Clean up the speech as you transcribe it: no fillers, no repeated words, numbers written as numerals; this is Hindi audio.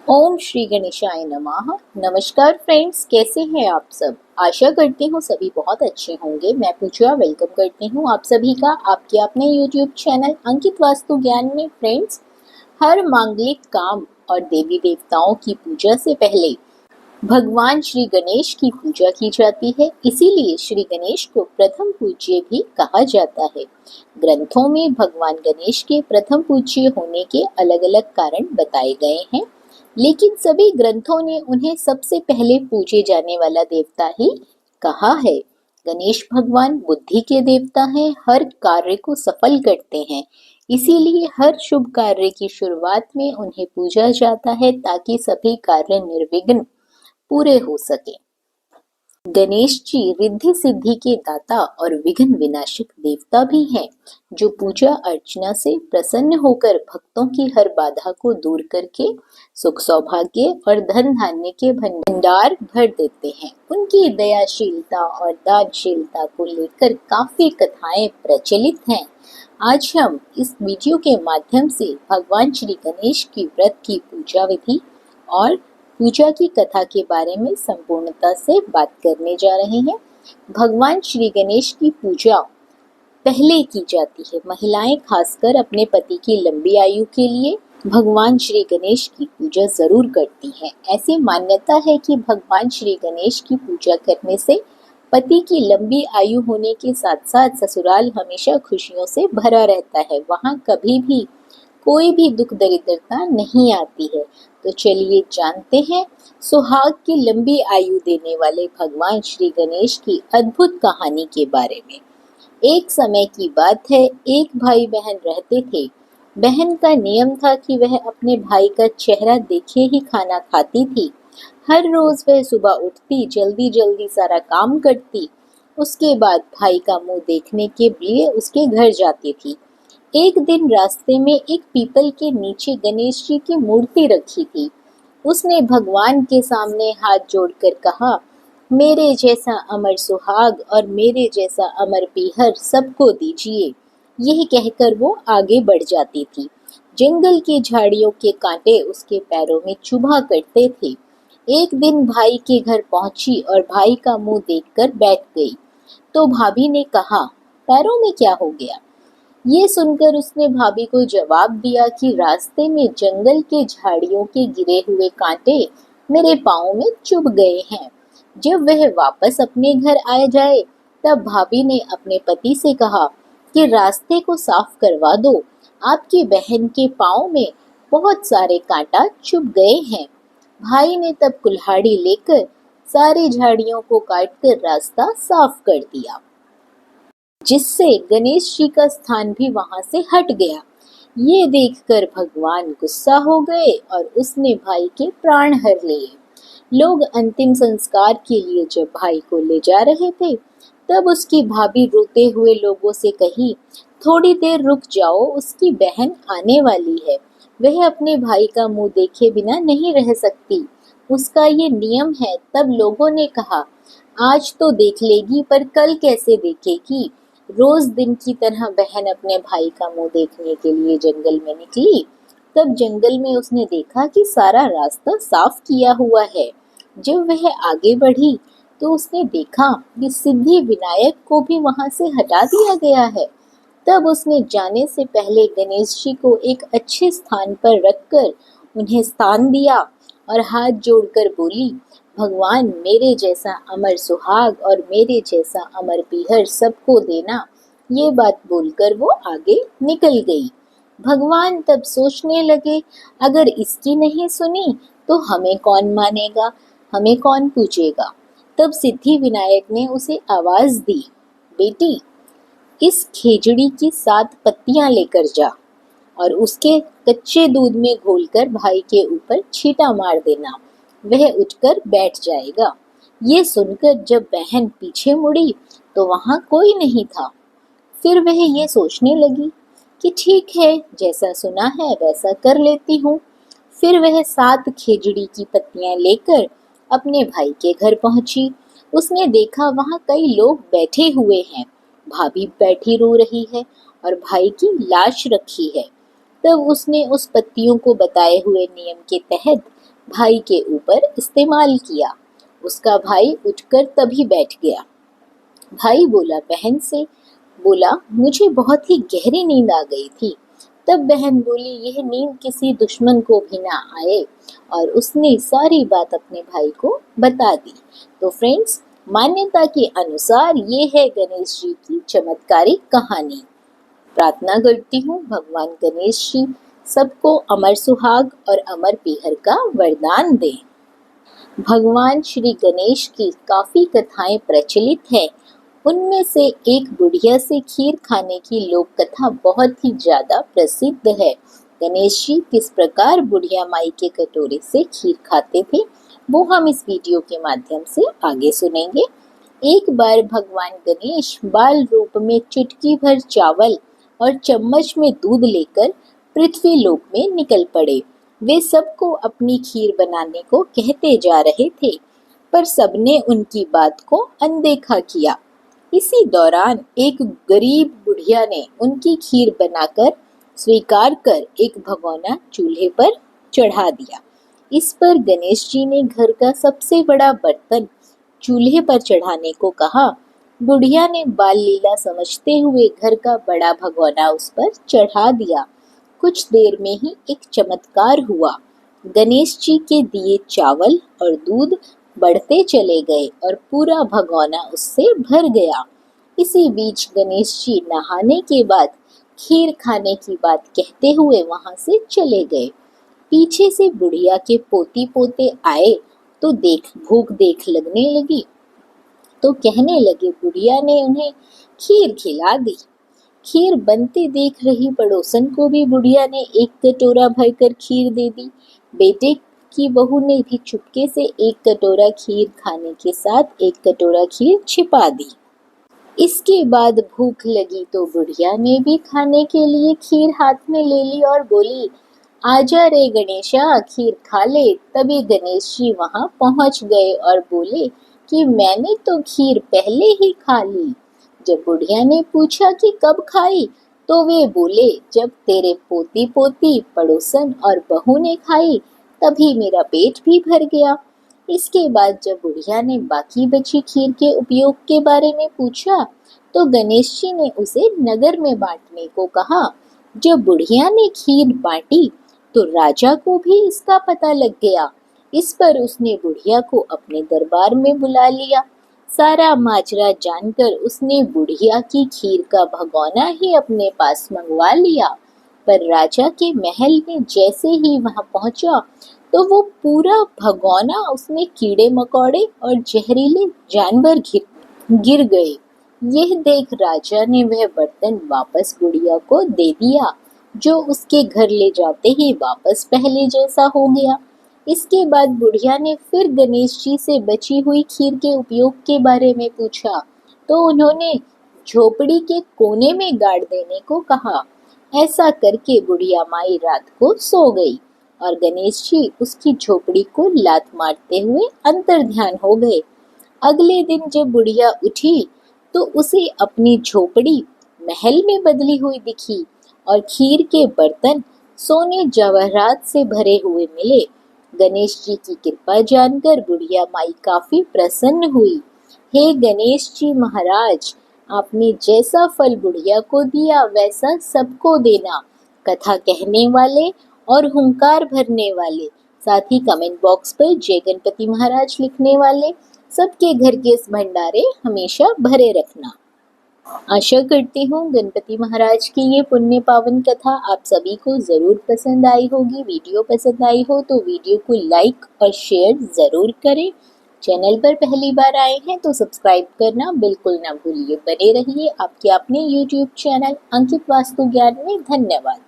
ओम श्री गणेशाय नमः। नमस्कार फ्रेंड्स, कैसे हैं आप सब। आशा करती हूँ सभी बहुत अच्छे होंगे। मैं पूजा वेलकम करती हूँ आप सभी का आपके अपने यूट्यूब चैनल अंकित वास्तु ज्ञान में। फ्रेंड्स, हर मांगलिक काम और देवी देवताओं की पूजा से पहले भगवान श्री गणेश की पूजा की जाती है। इसीलिए श्री गणेश को प्रथम पूज्य भी कहा जाता है। ग्रंथों में भगवान गणेश के प्रथम पूज्य होने के अलग अलग कारण बताए गए हैं, लेकिन सभी ग्रंथों ने उन्हें सबसे पहले पूजे जाने वाला देवता ही कहा है। गणेश भगवान बुद्धि के देवता हैं, हर कार्य को सफल करते हैं। इसीलिए हर शुभ कार्य की शुरुआत में उन्हें पूजा जाता है ताकि सभी कार्य निर्विघ्न पूरे हो सके। गणेश जी रिद्धि सिद्धि के दाता और विघ्न विनाशक देवता भी हैं, जो पूजा अर्चना से प्रसन्न होकर भक्तों की हर बाधा को दूर करके सुख सौभाग्य और धन धान्य के भंडार भर देते हैं। उनकी दयाशीलता और दानशीलता को लेकर काफी कथाएं प्रचलित हैं। आज हम इस वीडियो के माध्यम से भगवान श्री गणेश की व्रत की पूजा विधि और पूजा की कथा के बारे में संपूर्णता से बात करने जा रहे हैं। भगवान श्री गणेश की पूजा पहले की जाती है। महिलाएं खासकर अपने पति की लंबी आयु के लिए भगवान श्री गणेश की पूजा जरूर करती हैं। ऐसी मान्यता है कि भगवान श्री गणेश की पूजा करने से पति की लंबी आयु होने के साथ साथ ससुराल हमेशा खुशियों से भरा रहता है। वहां कभी भी कोई भी दुख दरिद्रता नहीं आती है। तो चलिए जानते हैं सुहाग की लंबी आयु देने वाले भगवान श्री गणेश की अद्भुत कहानी के बारे में। एक समय की बात है, एक भाई बहन रहते थे। बहन का नियम था कि वह अपने भाई का चेहरा देखे ही खाना खाती थी। हर रोज वह सुबह उठती, जल्दी जल्दी सारा काम करती, उसके बाद भाई का मुंह देखने के लिए उसके घर जाती थी। एक दिन रास्ते में एक पीपल के नीचे गणेश जी की मूर्ति रखी थी। उसने भगवान के सामने हाथ जोड़कर कहा, मेरे जैसा अमर सुहाग और मेरे जैसा अमर पीहर सबको दीजिए। यह कहकर वो आगे बढ़ जाती थी। जंगल की झाड़ियों के कांटे उसके पैरों में चुभा करते थे। एक दिन भाई के घर पहुंची और भाई का मुंह देखकर बैठ गई। तो भाभी ने कहा, पैरों में क्या हो गया? ये सुनकर उसने भाभी को जवाब दिया कि रास्ते में जंगल के झाड़ियों के गिरे हुए कांटे मेरे पाँव में चुभ गए हैं। जब वह वापस अपने घर आ जाए तब भाभी ने अपने पति से कहा कि रास्ते को साफ करवा दो, आपकी बहन के पाँव में बहुत सारे कांटा चुभ गए हैं। भाई ने तब कुल्हाड़ी लेकर सारी झाड़ियों को काटकर रास्ता साफ कर दिया, जिससे गणेश जी का स्थान भी वहां से हट गया। ये देखकर भगवान गुस्सा हो गए और उसने भाई के प्राण हर लिए। लोग अंतिम संस्कार के लिए जब भाई को ले जा रहे थे तब उसकी भाभी रोते हुए लोगों से कही, थोड़ी देर रुक जाओ, उसकी बहन आने वाली है। वह अपने भाई का मुंह देखे बिना नहीं रह सकती, उसका ये नियम है। तब लोगों ने कहा, आज तो देख लेगी पर कल कैसे देखेगी? रोज दिन की तरह बहन अपने भाई का मुंह देखने के लिए जंगल में निकली। तब जंगल में उसने देखा कि सारा रास्ता साफ किया हुआ है। जब वह आगे बढ़ी तो उसने देखा कि सिद्धि विनायक को भी वहां से हटा दिया गया है। तब उसने जाने से पहले गणेश जी को एक अच्छे स्थान पर रखकर उन्हें स्थान दिया और हाथ जोड़कर बोली, भगवान मेरे जैसा अमर सुहाग और मेरे जैसा अमर पीहर सबको देना। ये बात बोलकर वो आगे निकल गई। भगवान तब सोचने लगे, अगर इसकी नहीं सुनी तो हमें कौन मानेगा, हमें कौन पूजेगा। तब सिद्धि विनायक ने उसे आवाज दी, बेटी इस खेजड़ी की 7 पत्तियां लेकर जा और उसके कच्चे दूध में घोलकर भाई के ऊपर छींटा मार देना, वह उठकर बैठ जाएगा। ये सुनकर जब बहन पीछे मुड़ी तो वहां कोई नहीं था। फिर वह ये सोचने लगी कि ठीक है, जैसा सुना है वैसा कर लेती हूँ। फिर वह 7 खेजड़ी की पत्तियां लेकर अपने भाई के घर पहुंची। उसने देखा वहां कई लोग बैठे हुए हैं, भाभी बैठी रो रही है और भाई की लाश रखी है। तब उसने उस पत्तियों को बताए हुए नियम के तहत भाई के ऊपर इस्तेमाल किया। उसका भाई उठकर तभी बैठ गया। भाई बोला बहन से, बोला मुझे बहुत ही गहरी नींद आ गई थी। तब बहन बोली यह नींद किसी दुश्मन को भी ना आए, और उसने सारी बात अपने भाई को बता दी। तो फ्रेंड्स, मान्यता के अनुसार ये है गणेश जी की चमत्कारिक कहानी। प्रार्थना करती हूँ भगवान गणेश जी सबको अमर सुहाग और अमर पीहर का वरदान दें। भगवान श्री गणेश की काफ़ी कथाएं प्रचलित हैं। उनमें से एक बुढ़िया से खीर खाने की लोक कथा बहुत ही ज़्यादा प्रसिद्ध है। गणेश जी किस प्रकार बुढ़िया माई के कटोरे से खीर खाते थे, वो हम इस वीडियो के माध्यम से आगे सुनेंगे। एक बार भगवान गणेश बाल रूप में चुटकी भर चावल और चम्मच में दूध लेकर पृथ्वी लोक में निकल पड़े। वे सबको अपनी खीर बनाने को कहते जा रहे थे, पर सबने उनकी बात को अनदेखा किया। इसी दौरान एक गरीब बुढ़िया ने उनकी खीर बनाकर स्वीकार कर एक भगोना चूल्हे पर चढ़ा दिया। इस पर गणेश जी ने घर का सबसे बड़ा बर्तन चूल्हे पर चढ़ाने को कहा। बुढ़िया ने बाल लीला समझते हुए घर का बड़ा भगोना उस पर चढ़ा दिया। कुछ देर में ही एक चमत्कार हुआ। गणेश जी के दिए चावल और दूध बढ़ते चले गए और पूरा भगोना उससे भर गया। इसी बीच गणेश जी नहाने के बाद खीर खाने की बात कहते हुए वहां से चले गए। पीछे से बुढ़िया के पोती पोते आए तो भूख देख लगने लगी, तो कहने लगे बुढ़िया ने उन्हें खीर खिला दी। खीर बनते देख रही पड़ोसन को भी बुढ़िया ने एक कटोरा भरकर खीर दे दी। बेटे की बहू ने भी चुपके से एक कटोरा खीर खाने के साथ एक कटोरा खीर छिपा दी। इसके बाद भूख लगी तो बुढ़िया ने भी खाने के लिए खीर हाथ में ले ली और बोली, आजा रे गणेशा, खीर खा ले। तभी गणेश जी वहां पहुंच गए और बोले कि मैंने तो खीर पहले ही खा ली। जब बुढ़िया ने पूछा कि कब खाई, तो वे बोले जब तेरे पोती पोती पड़ोसन और बहू ने खाई तभी मेरा पेट भी भर गया। इसके बाद जब बुढ़िया ने बाकी बची खीर के उपयोग के बारे में पूछा तो गणेश जी ने उसे नगर में बांटने को कहा। जब बुढ़िया ने खीर बांटी तो राजा को भी इसका पता लग गया। इस पर उसने बुढ़िया को अपने दरबार में बुला लिया। सारा माजरा जानकर उसने बुढ़िया की खीर का भगोना ही अपने पास मंगवा लिया। पर राजा के महल में जैसे ही वहां पहुंचा तो वो पूरा भगोना उसमें कीड़े मकोड़े और जहरीले जानवर गिर गए। यह देख राजा ने वह बर्तन वापस बुढ़िया को दे दिया, जो उसके घर ले जाते ही वापस पहले जैसा हो गया। इसके बाद बुढ़िया ने फिर गणेश जी से बची हुई खीर के उपयोग के बारे में पूछा तो उन्होंने झोपड़ी के कोने में गाड़ देने को कहा। ऐसा करके बुढ़िया माई रात को सो गई और गणेश जी उसकी झोपड़ी को लात मारते हुए अंतर ध्यान हो गए। अगले दिन जब बुढ़िया उठी तो उसे अपनी झोपड़ी महल में बदली हुई दिखी और खीर के बर्तन सोने जवाहरात से भरे हुए मिले। गणेश जी की कृपा जानकर बुढ़िया माई काफी प्रसन्न हुई। हे गणेश जी महाराज, आपने जैसा फल बुढ़िया को दिया वैसा सबको देना। कथा कहने वाले और हुंकार भरने वाले, साथ ही कमेंट बॉक्स पर जय गणपति महाराज लिखने वाले सबके घर के इस भंडारे हमेशा भरे रखना। आशा करती हूँ गणपति महाराज की ये पुण्य पावन कथा आप सभी को जरूर पसंद आई होगी। वीडियो पसंद आई हो तो वीडियो को लाइक और शेयर जरूर करें। चैनल पर पहली बार आए हैं तो सब्सक्राइब करना बिल्कुल ना भूलिए। बने रहिए आपके अपने YouTube चैनल अंकित वास्तु ज्ञान में। धन्यवाद।